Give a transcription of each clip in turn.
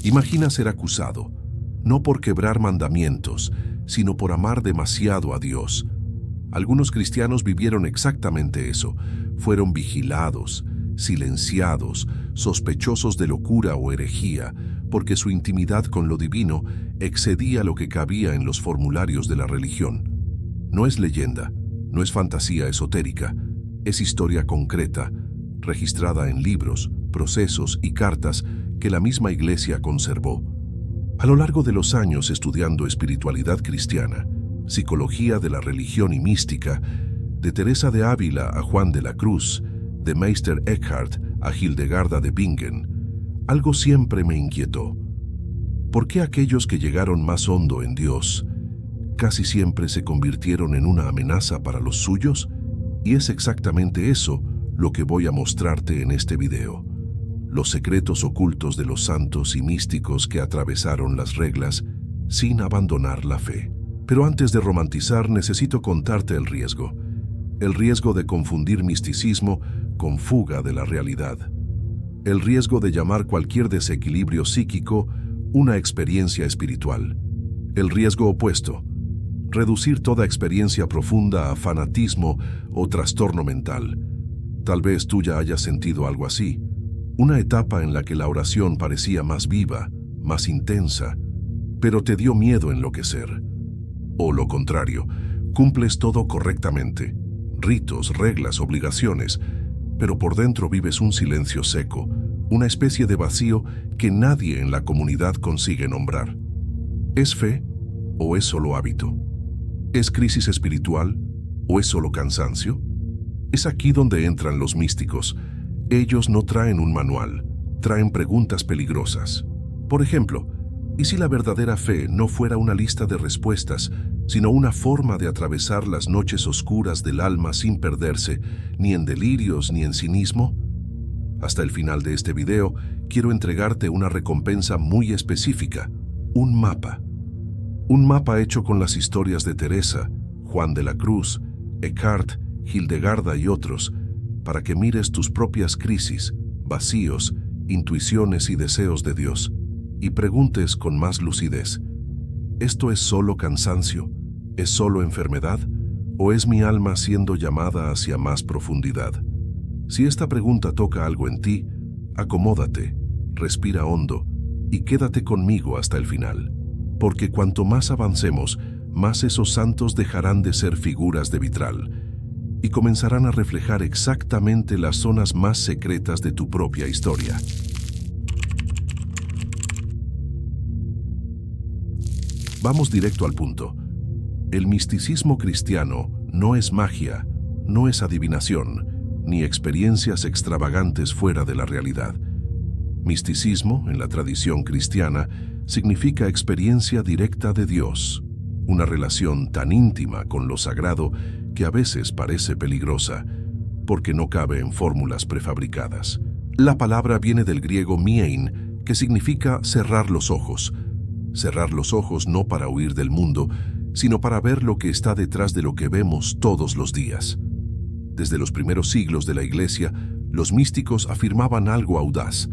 Imagina ser acusado, no por quebrar mandamientos, sino por amar demasiado a Dios. Algunos cristianos vivieron exactamente eso. Fueron vigilados, silenciados, sospechosos de locura o herejía, porque su intimidad con lo divino excedía lo que cabía en los formularios de la religión. No es leyenda, no es fantasía esotérica, es historia concreta, registrada en libros, procesos y cartas que la misma Iglesia conservó. A lo largo de los años estudiando espiritualidad cristiana, psicología de la religión y mística, de Teresa de Ávila a Juan de la Cruz, de Meister Eckhart a Hildegarda de Bingen, algo siempre me inquietó. ¿Por qué aquellos que llegaron más hondo en Dios casi siempre se convirtieron en una amenaza para los suyos? Y es exactamente eso lo que voy a mostrarte en este video. Los secretos ocultos de los santos y místicos que atravesaron las reglas sin abandonar la fe. Pero antes de romantizar, necesito contarte el riesgo. El riesgo de confundir misticismo con fuga de la realidad. El riesgo de llamar cualquier desequilibrio psíquico una experiencia espiritual. El riesgo opuesto. Reducir toda experiencia profunda a fanatismo o trastorno mental. Tal vez tú ya hayas sentido algo así. Una etapa en la que la oración parecía más viva, más intensa, pero te dio miedo enloquecer. O lo contrario, cumples todo correctamente, ritos, reglas, obligaciones, pero por dentro vives un silencio seco, una especie de vacío que nadie en la comunidad consigue nombrar. ¿Es fe o es solo hábito? ¿Es crisis espiritual o es solo cansancio? Es aquí donde entran los místicos. Ellos no traen un manual, traen preguntas peligrosas. Por ejemplo, ¿y si la verdadera fe no fuera una lista de respuestas, sino una forma de atravesar las noches oscuras del alma sin perderse, ni en delirios ni en cinismo? Hasta el final de este video, quiero entregarte una recompensa muy específica, un mapa. Un mapa hecho con las historias de Teresa, Juan de la Cruz, Eckhart, Hildegarda y otros, para que mires tus propias crisis, vacíos, intuiciones y deseos de Dios, y preguntes con más lucidez, ¿esto es solo cansancio? ¿Es solo enfermedad? ¿O es mi alma siendo llamada hacia más profundidad? Si esta pregunta toca algo en ti, acomódate, respira hondo y quédate conmigo hasta el final, porque cuanto más avancemos, más esos santos dejarán de ser figuras de vitral y comenzarán a reflejar exactamente las zonas más secretas de tu propia historia. Vamos directo al punto. El misticismo cristiano no es magia, no es adivinación, ni experiencias extravagantes fuera de la realidad. Misticismo, en la tradición cristiana, significa experiencia directa de Dios, una relación tan íntima con lo sagrado que a veces parece peligrosa, porque no cabe en fórmulas prefabricadas. La palabra viene del griego miein, que significa cerrar los ojos. Cerrar los ojos no para huir del mundo, sino para ver lo que está detrás de lo que vemos todos los días. Desde los primeros siglos de la Iglesia, los místicos afirmaban algo audaz,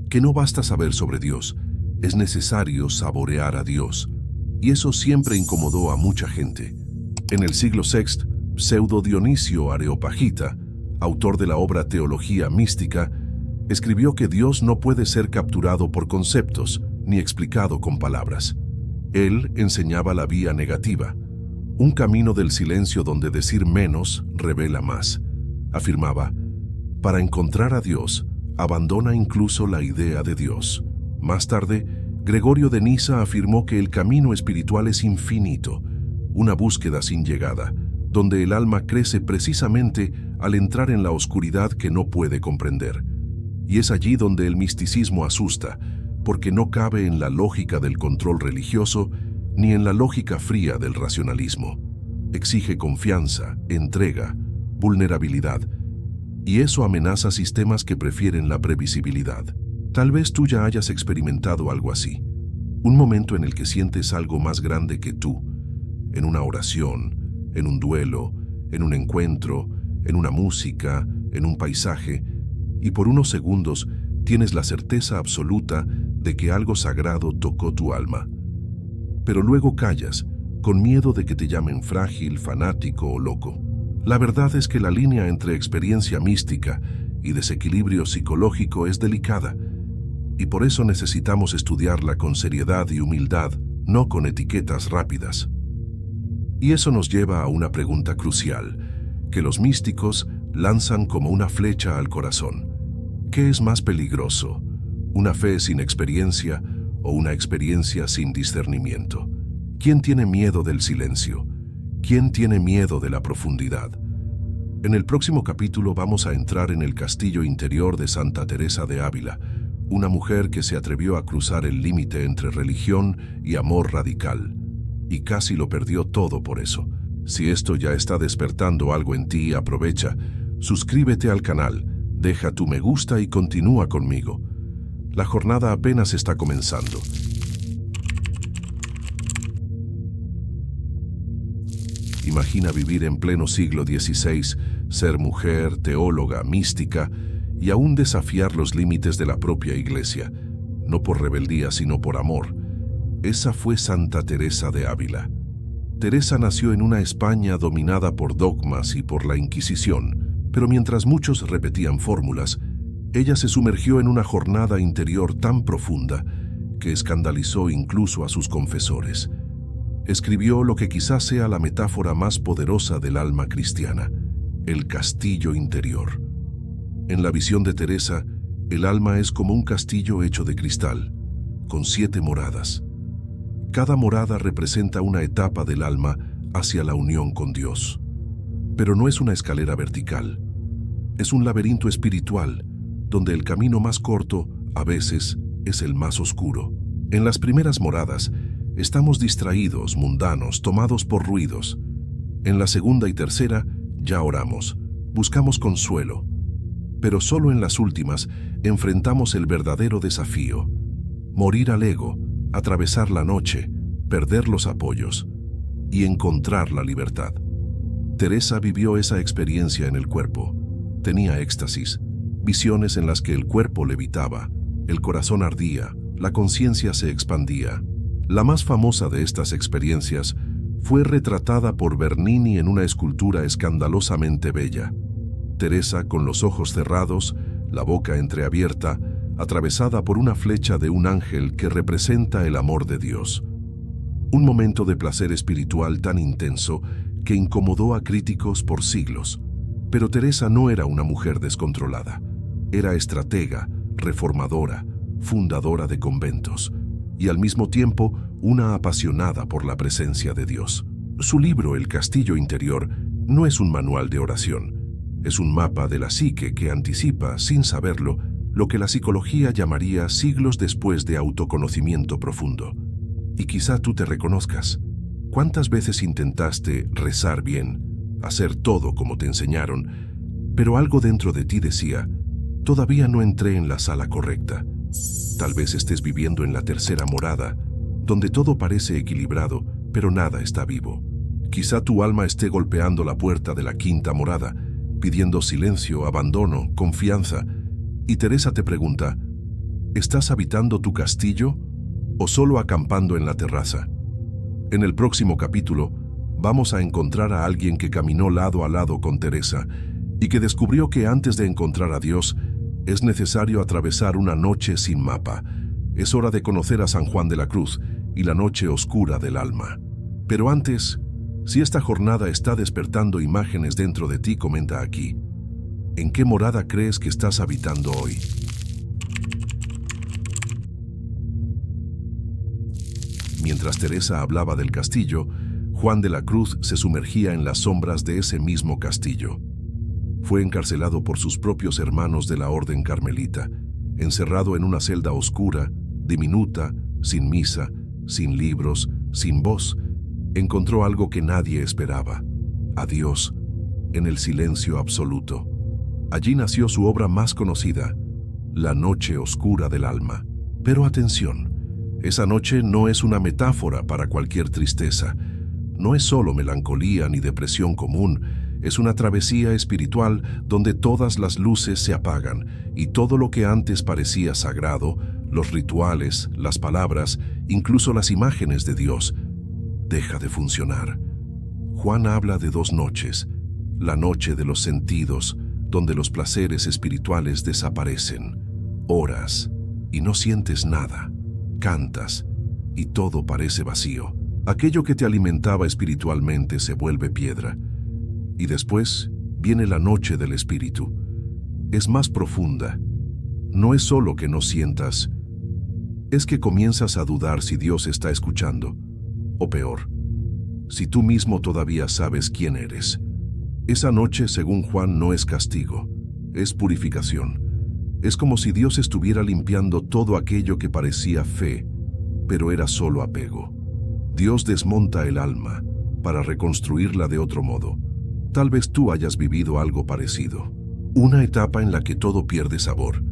que no basta saber sobre Dios, es necesario saborear a Dios. Y eso siempre incomodó a mucha gente. En el siglo VI, Pseudo Dionisio Areopagita, autor de la obra Teología Mística, escribió que Dios no puede ser capturado por conceptos ni explicado con palabras. Él enseñaba la vía negativa, un camino del silencio donde decir menos revela más. Afirmaba, para encontrar a Dios, abandona incluso la idea de Dios. Más tarde, Gregorio de Nisa afirmó que el camino espiritual es infinito, una búsqueda sin llegada, donde el alma crece precisamente al entrar en la oscuridad que no puede comprender. Y es allí donde el misticismo asusta, porque no cabe en la lógica del control religioso ni en la lógica fría del racionalismo. Exige confianza, entrega, vulnerabilidad, y eso amenaza sistemas que prefieren la previsibilidad. Tal vez tú ya hayas experimentado algo así, un momento en el que sientes algo más grande que tú, en una oración, en un duelo, en un encuentro, en una música, en un paisaje, y por unos segundos tienes la certeza absoluta de que algo sagrado tocó tu alma. Pero luego callas, con miedo de que te llamen frágil, fanático o loco. La verdad es que la línea entre experiencia mística y desequilibrio psicológico es delicada, y por eso necesitamos estudiarla con seriedad y humildad, no con etiquetas rápidas. Y eso nos lleva a una pregunta crucial, que los místicos lanzan como una flecha al corazón. ¿Qué es más peligroso? ¿Una fe sin experiencia o una experiencia sin discernimiento? ¿Quién tiene miedo del silencio? ¿Quién tiene miedo de la profundidad? En el próximo capítulo vamos a entrar en el castillo interior de Santa Teresa de Ávila, una mujer que se atrevió a cruzar el límite entre religión y amor radical, y casi lo perdió todo por eso. Si esto ya está despertando algo en ti, aprovecha, suscríbete al canal, deja tu me gusta y continúa conmigo. La jornada apenas está comenzando. Imagina vivir en pleno siglo XVI, ser mujer, teóloga, mística y aún desafiar los límites de la propia Iglesia, no por rebeldía sino por amor. Esa fue Santa Teresa de Ávila. Teresa nació en una España dominada por dogmas y por la Inquisición, pero mientras muchos repetían fórmulas, ella se sumergió en una jornada interior tan profunda que escandalizó incluso a sus confesores. Escribió lo que quizás sea la metáfora más poderosa del alma cristiana, el castillo interior. En la visión de Teresa, el alma es como un castillo hecho de cristal, con 7 moradas. Cada morada representa una etapa del alma hacia la unión con Dios. Pero no es una escalera vertical. Es un laberinto espiritual, donde el camino más corto, a veces, es el más oscuro. En las primeras moradas, estamos distraídos, mundanos, tomados por ruidos. En la segunda y tercera, ya oramos, buscamos consuelo. Pero solo en las últimas enfrentamos el verdadero desafío: morir al ego, atravesar la noche, perder los apoyos y encontrar la libertad. Teresa vivió esa experiencia en el cuerpo. Tenía éxtasis, visiones en las que el cuerpo levitaba, el corazón ardía, la conciencia se expandía. La más famosa de estas experiencias fue retratada por Bernini en una escultura escandalosamente bella. Teresa, con los ojos cerrados, la boca entreabierta, atravesada por una flecha de un ángel que representa el amor de Dios. Un momento de placer espiritual tan intenso que incomodó a críticos por siglos. Pero Teresa no era una mujer descontrolada. Era estratega, reformadora, fundadora de conventos, y al mismo tiempo una apasionada por la presencia de Dios. Su libro, El Castillo Interior, no es un manual de oración. Es un mapa de la psique que anticipa, sin saberlo, lo que la psicología llamaría siglos después de autoconocimiento profundo. Y quizá tú te reconozcas. ¿Cuántas veces intentaste rezar bien, hacer todo como te enseñaron, pero algo dentro de ti decía: todavía no entré en la sala correcta? Tal vez estés viviendo en la tercera morada, donde todo parece equilibrado, pero nada está vivo. Quizá tu alma esté golpeando la puerta de la quinta morada, pidiendo silencio, abandono, confianza. Y Teresa te pregunta: ¿estás habitando tu castillo o solo acampando en la terraza? En el próximo capítulo vamos a encontrar a alguien que caminó lado a lado con Teresa y que descubrió que antes de encontrar a Dios es necesario atravesar una noche sin mapa. Es hora de conocer a San Juan de la Cruz y la noche oscura del alma. Pero antes, si esta jornada está despertando imágenes dentro de ti, comenta aquí: ¿en qué morada crees que estás habitando hoy? Mientras Teresa hablaba del castillo, Juan de la Cruz se sumergía en las sombras de ese mismo castillo. Fue encarcelado por sus propios hermanos de la Orden Carmelita, encerrado en una celda oscura, diminuta, sin misa, sin libros, sin voz. Encontró algo que nadie esperaba: a Dios, en el silencio absoluto. Allí nació su obra más conocida, La Noche Oscura del Alma. Pero atención, esa noche no es una metáfora para cualquier tristeza. No es solo melancolía ni depresión común. Es una travesía espiritual donde todas las luces se apagan y todo lo que antes parecía sagrado los rituales, las palabras, incluso las imágenes de Dios, deja de funcionar. Juan habla de 2 noches, la noche de los sentidos, donde los placeres espirituales desaparecen. Oras y no sientes nada, cantas y todo parece vacío. Aquello que te alimentaba espiritualmente se vuelve piedra. Y después viene la noche del espíritu. Es más profunda. No es solo que no sientas, es que comienzas a dudar si Dios está escuchando. O peor, si tú mismo todavía sabes quién eres. Esa noche, según Juan, no es castigo, es purificación. Es como si Dios estuviera limpiando todo aquello que parecía fe, pero era solo apego. Dios desmonta el alma para reconstruirla de otro modo. Tal vez tú hayas vivido algo parecido. Una etapa en la que todo pierde sabor.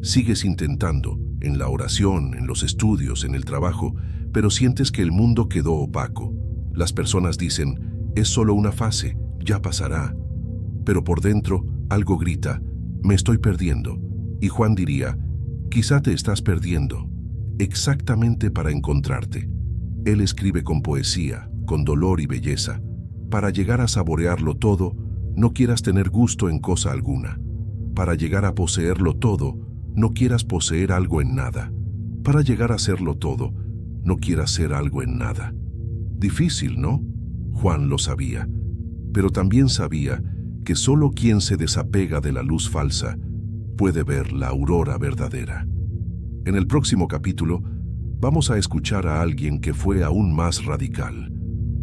Sigues intentando, en la oración, en los estudios, en el trabajo, pero sientes que el mundo quedó opaco. Las personas dicen, es solo una fase, ya pasará. Pero por dentro, algo grita, me estoy perdiendo. Y Juan diría, quizá te estás perdiendo, exactamente para encontrarte. Él escribe con poesía, con dolor y belleza. Para llegar a saborearlo todo, no quieras tener gusto en cosa alguna. Para llegar a poseerlo todo, no quieras poseer algo en nada. Para llegar a serlo todo, no quieras ser algo en nada. Difícil, ¿no? Juan lo sabía, pero también sabía que solo quien se desapega de la luz falsa puede ver la aurora verdadera. En el próximo capítulo, vamos a escuchar a alguien que fue aún más radical.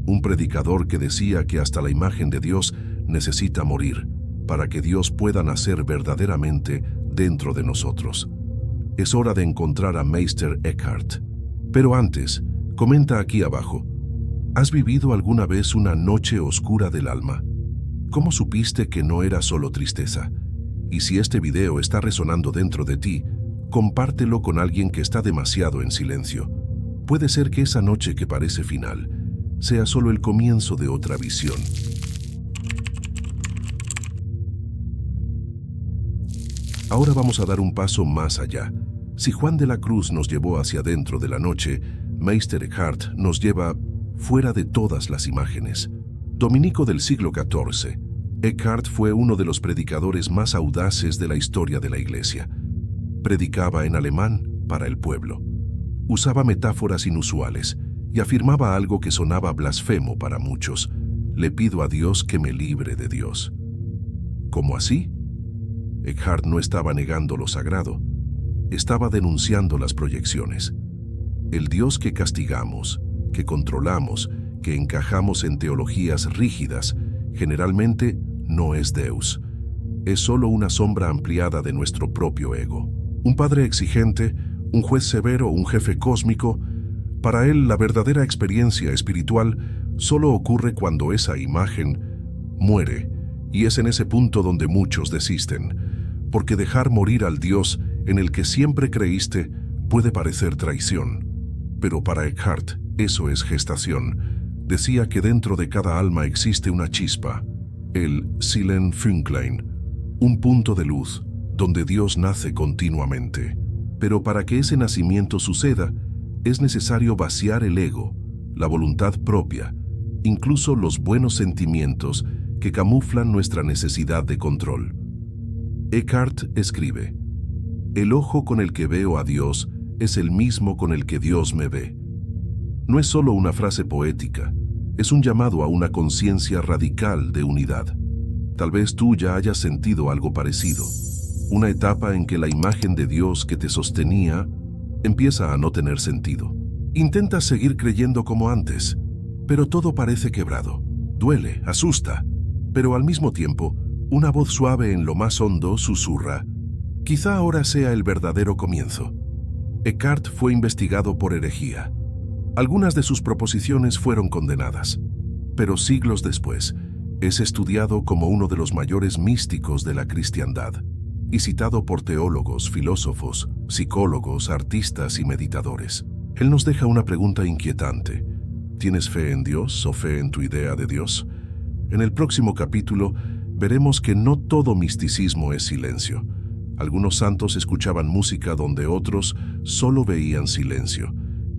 Un predicador que decía que hasta la imagen de Dios necesita morir para que Dios pueda nacer verdaderamente dentro de nosotros. Es hora de encontrar a Meister Eckhart. Pero antes, comenta aquí abajo, ¿has vivido alguna vez una noche oscura del alma? ¿Cómo supiste que no era solo tristeza? Y si este video está resonando dentro de ti, compártelo con alguien que está demasiado en silencio. Puede ser que esa noche que parece final sea solo el comienzo de otra visión. Ahora vamos a dar un paso más allá. Si Juan de la Cruz nos llevó hacia adentro de la noche, Meister Eckhart nos lleva fuera de todas las imágenes. Dominico del siglo XIV, Eckhart fue uno de los predicadores más audaces de la historia de la Iglesia. Predicaba en alemán para el pueblo. Usaba metáforas inusuales y afirmaba algo que sonaba blasfemo para muchos. Le pido a Dios que me libre de Dios. ¿Cómo así? Eckhart no estaba negando lo sagrado, estaba denunciando las proyecciones. El Dios que castigamos, que controlamos, que encajamos en teologías rígidas, generalmente no es Deus. Es solo una sombra ampliada de nuestro propio ego. Un padre exigente, un juez severo, un jefe cósmico. Para él, la verdadera experiencia espiritual solo ocurre cuando esa imagen muere, y es en ese punto donde muchos desisten, porque dejar morir al Dios en el que siempre creíste puede parecer traición. Pero para Eckhart, eso es gestación. Decía que dentro de cada alma existe una chispa, el Seelenfünklein, un punto de luz donde Dios nace continuamente. Pero para que ese nacimiento suceda, es necesario vaciar el ego, la voluntad propia, incluso los buenos sentimientos que camuflan nuestra necesidad de control. Eckhart escribe, el ojo con el que veo a Dios es el mismo con el que Dios me ve. No es solo una frase poética, es un llamado a una conciencia radical de unidad. Tal vez tú ya hayas sentido algo parecido, una etapa en que la imagen de Dios que te sostenía empieza a no tener sentido. Intentas seguir creyendo como antes, pero todo parece quebrado. Duele, asusta, pero al mismo tiempo, una voz suave en lo más hondo susurra, quizá ahora sea el verdadero comienzo. Eckhart fue investigado por herejía. Algunas de sus proposiciones fueron condenadas, pero siglos después es estudiado como uno de los mayores místicos de la cristiandad y citado por teólogos, filósofos, psicólogos, artistas y meditadores. Él nos deja una pregunta inquietante. ¿Tienes fe en Dios o fe en tu idea de Dios? En el próximo capítulo veremos que no todo misticismo es silencio. Algunos santos escuchaban música donde otros solo veían silencio.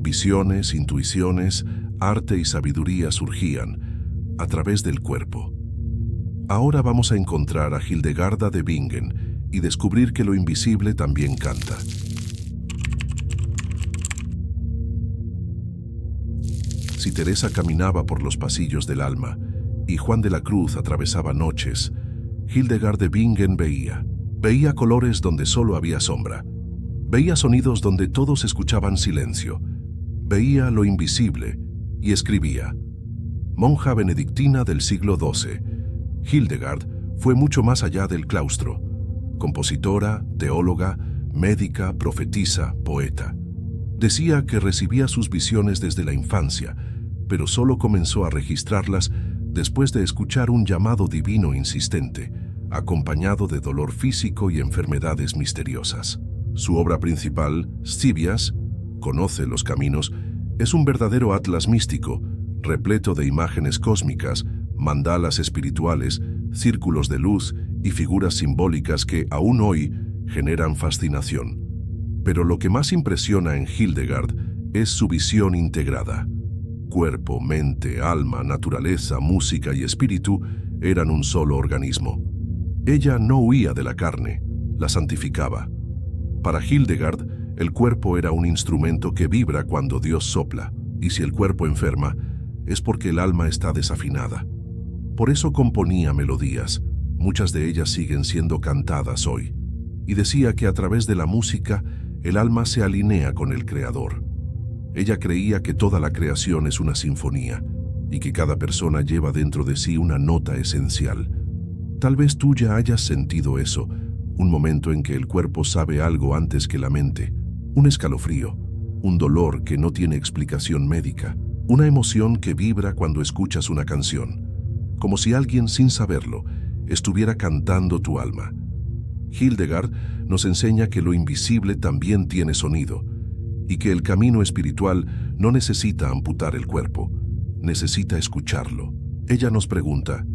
Visiones, intuiciones, arte y sabiduría surgían a través del cuerpo. Ahora vamos a encontrar a Hildegarda de Bingen y descubrir que lo invisible también canta. Si Teresa caminaba por los pasillos del alma y Juan de la Cruz atravesaba noches, Hildegard de Bingen veía colores donde solo había sombra, veía sonidos donde todos escuchaban silencio, veía lo invisible y escribía. Monja benedictina del siglo XII, Hildegard fue mucho más allá del claustro. Compositora, teóloga, médica, profetisa, poeta. Decía que recibía sus visiones desde la infancia, pero solo comenzó a registrarlas después de escuchar un llamado divino insistente, acompañado de dolor físico y enfermedades misteriosas. Su obra principal, Scivias, Conoce los caminos, es un verdadero atlas místico, repleto de imágenes cósmicas, mandalas espirituales, círculos de luz y figuras simbólicas que, aún hoy, generan fascinación. Pero lo que más impresiona en Hildegard es su visión integrada. Cuerpo, mente, alma, naturaleza, música y espíritu eran un solo organismo. Ella no huía de la carne, la santificaba. Para Hildegard, el cuerpo era un instrumento que vibra cuando Dios sopla, y si el cuerpo enferma, es porque el alma está desafinada. Por eso componía melodías, muchas de ellas siguen siendo cantadas hoy, y decía que a través de la música el alma se alinea con el Creador. Ella creía que toda la creación es una sinfonía, y que cada persona lleva dentro de sí una nota esencial. Tal vez tú ya hayas sentido eso, un momento en que el cuerpo sabe algo antes que la mente, un escalofrío, un dolor que no tiene explicación médica, una emoción que vibra cuando escuchas una canción, como si alguien sin saberlo estuviera cantando tu alma. Hildegard nos enseña que lo invisible también tiene sonido y que el camino espiritual no necesita amputar el cuerpo, necesita escucharlo. Ella nos pregunta,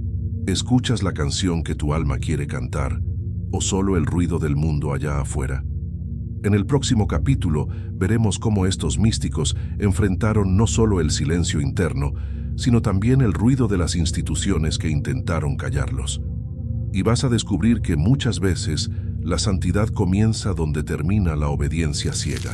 ¿escuchas la canción que tu alma quiere cantar o solo el ruido del mundo allá afuera? En el próximo capítulo veremos cómo estos místicos enfrentaron no solo el silencio interno, sino también el ruido de las instituciones que intentaron callarlos. Y vas a descubrir que muchas veces la santidad comienza donde termina la obediencia ciega.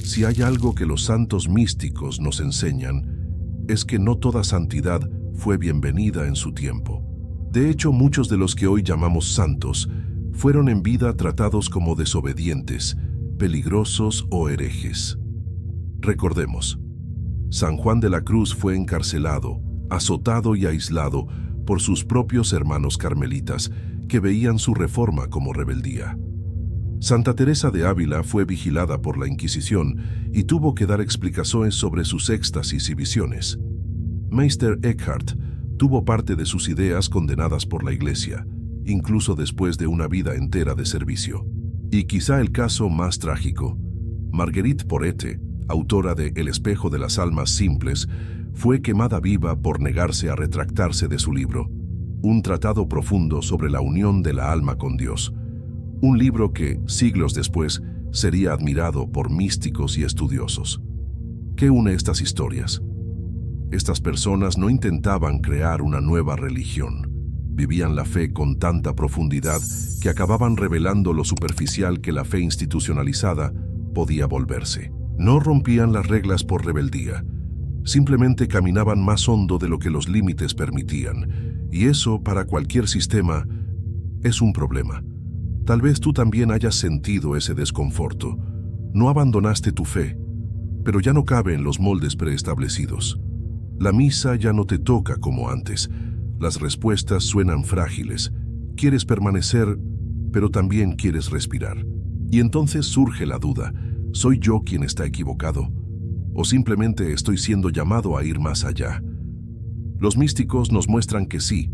Si hay algo que los santos místicos nos enseñan, es que no toda santidad fue bienvenida en su tiempo. De hecho, muchos de los que hoy llamamos santos fueron en vida tratados como desobedientes, peligrosos o herejes. Recordemos, San Juan de la Cruz fue encarcelado, azotado y aislado por sus propios hermanos carmelitas que veían su reforma como rebeldía. Santa Teresa de Ávila fue vigilada por la Inquisición y tuvo que dar explicaciones sobre sus éxtasis y visiones. Meister Eckhart tuvo parte de sus ideas condenadas por la Iglesia, incluso después de una vida entera de servicio. Y quizá el caso más trágico, Marguerite Porete, autora de El espejo de las almas simples, fue quemada viva por negarse a retractarse de su libro, un tratado profundo sobre la unión de la alma con Dios, un libro que, siglos después, sería admirado por místicos y estudiosos. ¿Qué une estas historias? Estas personas no intentaban crear una nueva religión. Vivían la fe con tanta profundidad que acababan revelando lo superficial que la fe institucionalizada podía volverse. No rompían las reglas por rebeldía. Simplemente caminaban más hondo de lo que los límites permitían. Y eso, para cualquier sistema, es un problema. Tal vez tú también hayas sentido ese desconforto. No abandonaste tu fe, pero ya no cabe en los moldes preestablecidos. La misa ya no te toca como antes. Las respuestas suenan frágiles. Quieres permanecer, pero también quieres respirar. Y entonces surge la duda, ¿soy yo quien está equivocado? ¿O simplemente estoy siendo llamado a ir más allá? Los místicos nos muestran que sí,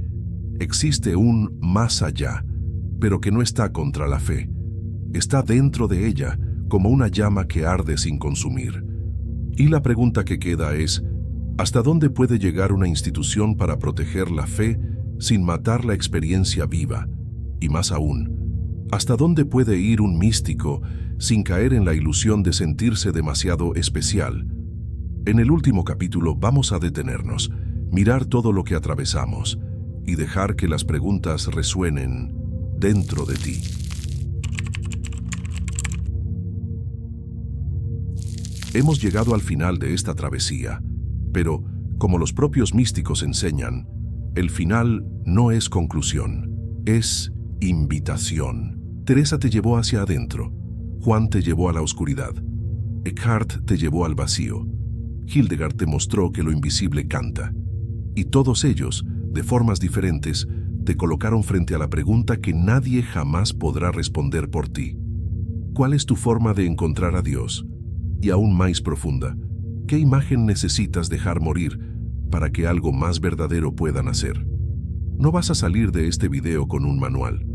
existe un más allá, pero que no está contra la fe. Está dentro de ella, como una llama que arde sin consumir. Y la pregunta que queda es, ¿hasta dónde puede llegar una institución para proteger la fe sin matar la experiencia viva, y más aún, ¿hasta dónde puede ir un místico sin caer en la ilusión de sentirse demasiado especial? En el último capítulo vamos a detenernos, mirar todo lo que atravesamos y dejar que las preguntas resuenen dentro de ti. Hemos llegado al final de esta travesía, pero, como los propios místicos enseñan, el final no es conclusión, es invitación. Teresa te llevó hacia adentro, Juan te llevó a la oscuridad, Eckhart te llevó al vacío, Hildegard te mostró que lo invisible canta, y todos ellos, de formas diferentes, te colocaron frente a la pregunta que nadie jamás podrá responder por ti. ¿Cuál es tu forma de encontrar a Dios? Y aún más profunda, ¿qué imagen necesitas dejar morir para que algo más verdadero pueda nacer? No vas a salir de este video con un manual.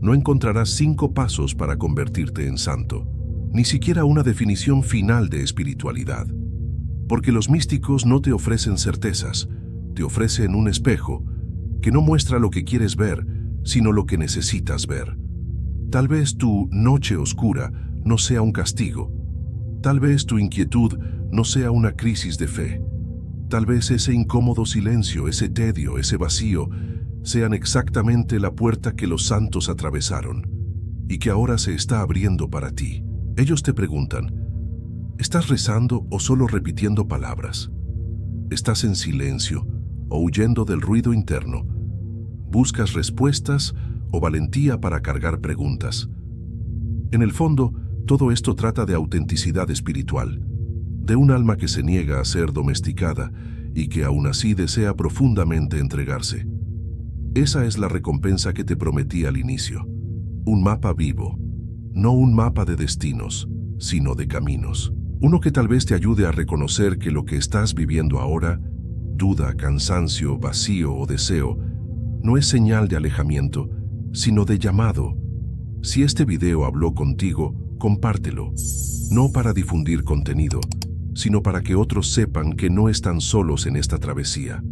No encontrarás 5 pasos para convertirte en santo, ni siquiera una definición final de espiritualidad. Porque los místicos no te ofrecen certezas, te ofrecen un espejo que no muestra lo que quieres ver, sino lo que necesitas ver. Tal vez tu noche oscura no sea un castigo. Tal vez tu inquietud no sea una crisis de fe. Tal vez ese incómodo silencio, ese tedio, ese vacío, sean exactamente la puerta que los santos atravesaron y que ahora se está abriendo para ti. Ellos te preguntan, ¿estás rezando o solo repitiendo palabras? ¿Estás en silencio o huyendo del ruido interno? ¿Buscas respuestas o valentía para cargar preguntas? En el fondo, todo esto trata de autenticidad espiritual, de un alma que se niega a ser domesticada y que aún así desea profundamente entregarse. Esa es la recompensa que te prometí al inicio. Un mapa vivo, no un mapa de destinos, sino de caminos. Uno que tal vez te ayude a reconocer que lo que estás viviendo ahora, duda, cansancio, vacío o deseo, no es señal de alejamiento, sino de llamado. Si este video habló contigo, compártelo, no para difundir contenido, sino para que otros sepan que no están solos en esta travesía.